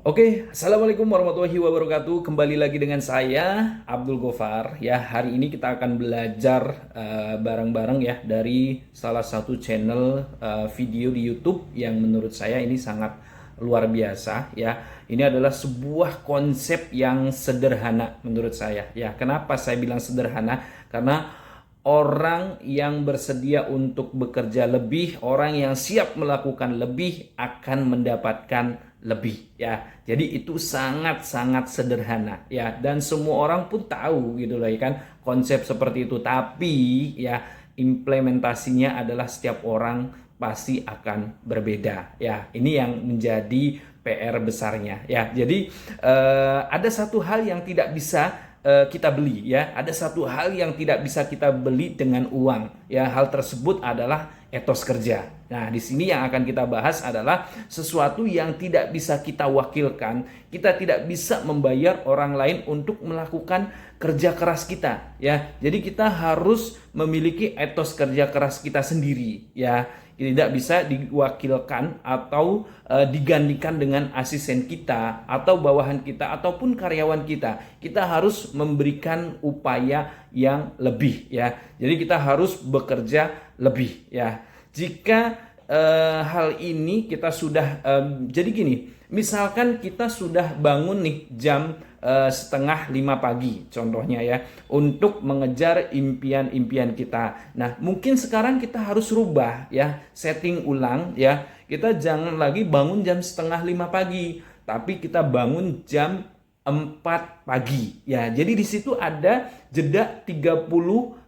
Oke, Assalamualaikum warahmatullahi wabarakatuh. Kembali lagi dengan saya, Abdul Gofar. Ya, hari ini kita akan belajar bareng-bareng ya dari salah satu channel video di YouTube yang menurut saya ini sangat luar biasa ya. Ini adalah sebuah konsep yang sederhana menurut saya. Ya, kenapa saya bilang sederhana? Karena orang yang bersedia untuk bekerja lebih, orang yang siap melakukan lebih akan mendapatkan lebih ya. Jadi itu sangat-sangat sederhana ya, dan semua orang pun tahu gitu loh ya kan konsep seperti itu. Tapi ya implementasinya adalah setiap orang pasti akan berbeda ya. Ini yang menjadi PR besarnya ya. Jadi ada satu hal yang tidak bisa kita beli ya. Ada satu hal yang tidak bisa kita beli dengan uang ya. Hal tersebut adalah etos kerja. Nah, di sini yang akan kita bahas adalah sesuatu yang tidak bisa kita wakilkan. Kita tidak bisa membayar orang lain untuk melakukan kerja keras kita ya. Jadi kita harus memiliki etos kerja keras kita sendiri ya. Tidak bisa diwakilkan atau digantikan dengan asisten kita atau bawahan kita ataupun karyawan kita. Kita harus memberikan upaya yang lebih ya. Jadi kita harus bekerja lebih ya. Jika hal ini kita sudah jadi gini, misalkan kita sudah bangun nih jam setengah 5 pagi contohnya ya, untuk mengejar impian-impian kita. Nah, mungkin sekarang kita harus rubah ya, setting ulang ya. Kita jangan lagi bangun jam setengah 5 pagi, tapi kita bangun jam 4 pagi ya. Jadi di situ ada jeda 30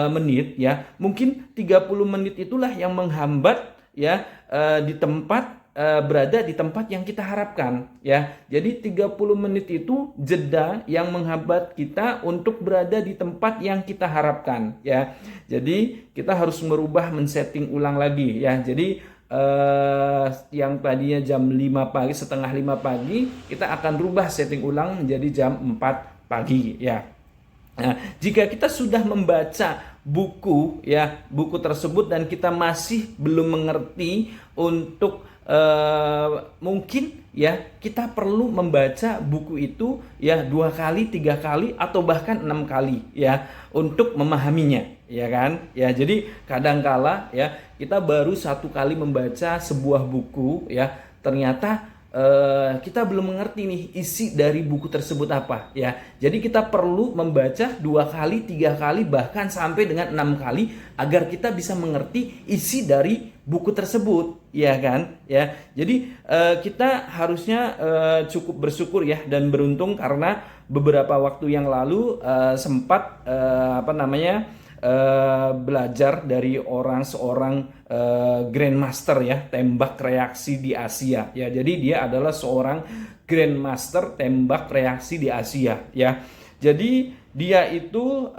menit ya. Mungkin 30 menit itulah yang menghambat ya di tempat berada di tempat yang kita harapkan ya. Jadi 30 menit itu jeda yang menghambat kita untuk berada di tempat yang kita harapkan ya. Jadi kita harus merubah, men-setting ulang lagi ya. Jadi yang tadinya jam 5 pagi, setengah 5 pagi, kita akan rubah setting ulang menjadi jam 4 pagi ya. Nah, jika kita sudah membaca buku ya, buku tersebut dan kita masih belum mengerti untuk mungkin ya kita perlu membaca buku itu ya 2 kali, 3 kali atau bahkan 6 kali ya untuk memahaminya ya kan ya. Jadi kadangkala ya kita baru 1 kali membaca sebuah buku ya, ternyata kita belum mengerti nih isi dari buku tersebut apa ya. Jadi kita perlu membaca 2 kali, 3 kali, bahkan sampai dengan 6 kali agar kita bisa mengerti isi dari buku tersebut ya kan ya. Jadi kita harusnya cukup bersyukur ya dan beruntung karena beberapa waktu yang lalu sempat belajar dari seorang Grandmaster ya, tembak reaksi di Asia ya. Jadi dia adalah seorang Grandmaster tembak reaksi di Asia ya. Jadi dia itu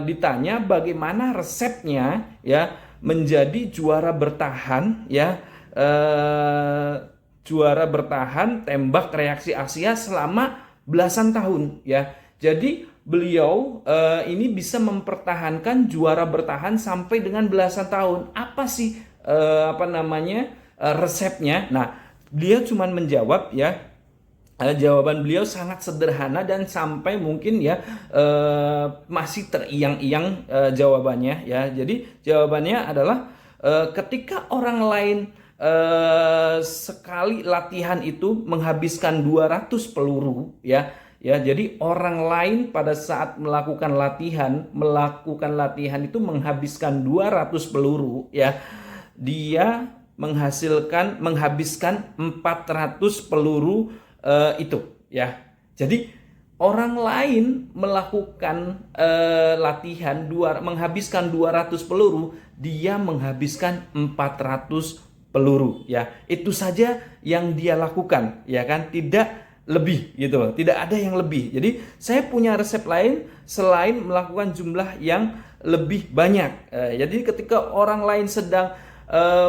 ditanya bagaimana resepnya ya menjadi juara bertahan ya, juara bertahan tembak reaksi Asia selama belasan tahun ya. Jadi beliau ini bisa mempertahankan juara bertahan sampai dengan belasan tahun. Apa sih resepnya? Nah, beliau cuma menjawab ya. Jawaban beliau sangat sederhana dan sampai mungkin ya masih teriang-iang jawabannya ya. Jadi jawabannya adalah ketika orang lain sekali latihan itu menghabiskan 200 peluru ya. Ya, jadi orang lain pada saat melakukan latihan itu menghabiskan 200 peluru ya. Dia menghabiskan 400 peluru itu ya. Jadi orang lain melakukan latihan menghabiskan 200 peluru, dia menghabiskan 400 peluru ya. Itu saja yang dia lakukan ya kan, tidak lebih gitu loh, tidak ada yang lebih. Jadi saya punya resep lain selain melakukan jumlah yang lebih banyak. Jadi ketika orang lain sedang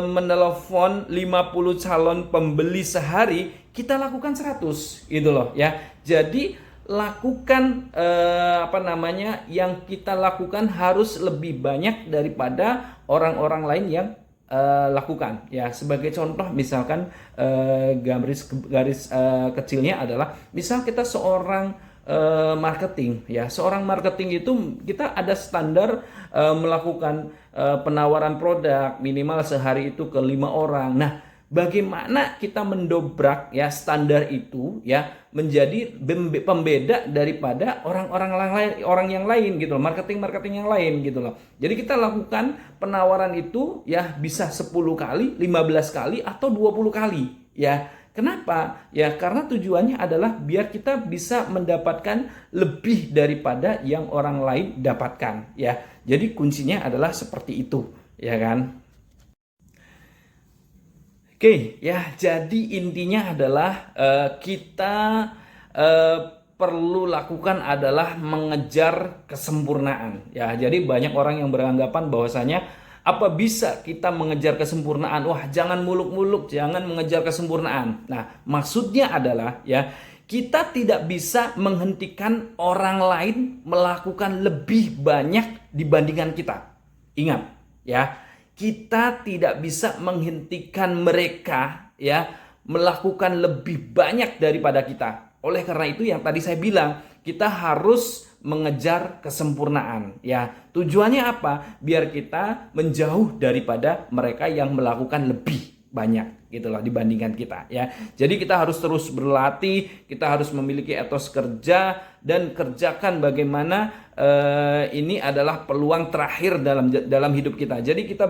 menelepon 50 calon pembeli sehari, kita lakukan 100 gitu loh ya. Jadi lakukan yang kita lakukan harus lebih banyak daripada orang-orang lain yang lakukan ya. Sebagai contoh misalkan garis kecilnya adalah misal kita seorang marketing ya. Seorang marketing itu kita ada standar melakukan penawaran produk minimal sehari itu ke 5 orang. Nah, bagaimana kita mendobrak ya standar itu ya menjadi pembeda daripada orang yang lain gitu loh, marketing yang lain gitu loh. Jadi kita lakukan penawaran itu ya bisa 10 kali, 15 kali atau 20 kali ya. Kenapa? Ya karena tujuannya adalah biar kita bisa mendapatkan lebih daripada yang orang lain dapatkan ya. Jadi kuncinya adalah seperti itu ya kan. Oke, ya jadi intinya adalah kita perlu lakukan adalah mengejar kesempurnaan. Ya, jadi banyak orang yang beranggapan bahwasanya apa bisa kita mengejar kesempurnaan? Wah, jangan muluk-muluk, jangan mengejar kesempurnaan. Nah, maksudnya adalah ya kita tidak bisa menghentikan orang lain melakukan lebih banyak dibandingkan kita. Ingat, ya kita tidak bisa menghentikan mereka ya melakukan lebih banyak daripada kita. Oleh karena itu yang tadi saya bilang, kita harus mengejar kesempurnaan ya. Tujuannya apa? Biar kita menjauh daripada mereka yang melakukan lebih banyak gitulah dibandingkan kita ya. Jadi kita harus terus berlatih, kita harus memiliki etos kerja dan kerjakan bagaimana ini adalah peluang terakhir dalam hidup kita. Jadi kita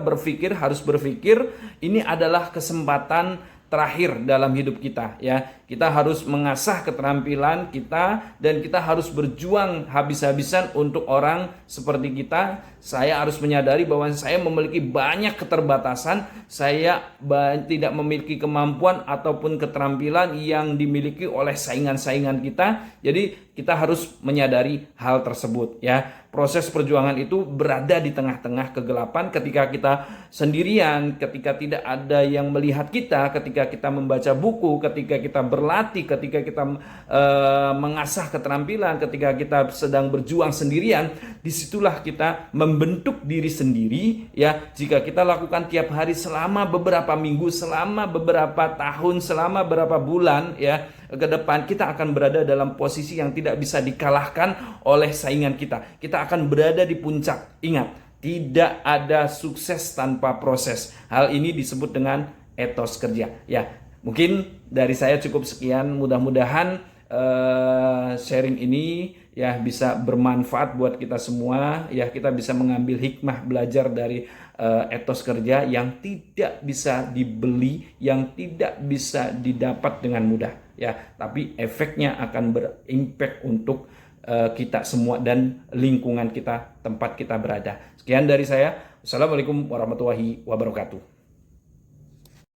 harus berpikir ini adalah kesempatan terakhir dalam hidup kita ya. Kita harus mengasah keterampilan kita dan kita harus berjuang habis-habisan untuk orang seperti kita. Saya harus menyadari bahwa saya memiliki banyak keterbatasan, saya tidak memiliki kemampuan ataupun keterampilan yang dimiliki oleh saingan-saingan kita. Jadi kita harus menyadari hal tersebut ya. Proses perjuangan itu berada di tengah-tengah kegelapan ketika kita sendirian, ketika tidak ada yang melihat kita, ketika kita membaca buku, ketika kita berlatih, ketika kita mengasah keterampilan, ketika kita sedang berjuang sendirian. Disitulah kita membentuk diri sendiri ya. Jika kita lakukan tiap hari selama beberapa minggu, selama beberapa tahun, selama beberapa bulan ya ke depan, kita akan berada dalam posisi yang tidak bisa dikalahkan oleh saingan kita. Kita akan berada di puncak. Ingat, tidak ada sukses tanpa proses. Hal ini disebut dengan etos kerja ya. Mungkin dari saya cukup sekian. Mudah-mudahan sharing ini ya bisa bermanfaat buat kita semua ya. Kita bisa mengambil hikmah belajar dari etos kerja yang tidak bisa dibeli, yang tidak bisa didapat dengan mudah ya, tapi efeknya akan berimpact untuk kita semua dan lingkungan kita, tempat kita berada. Sekian dari saya. Assalamualaikum warahmatullahi wabarakatuh.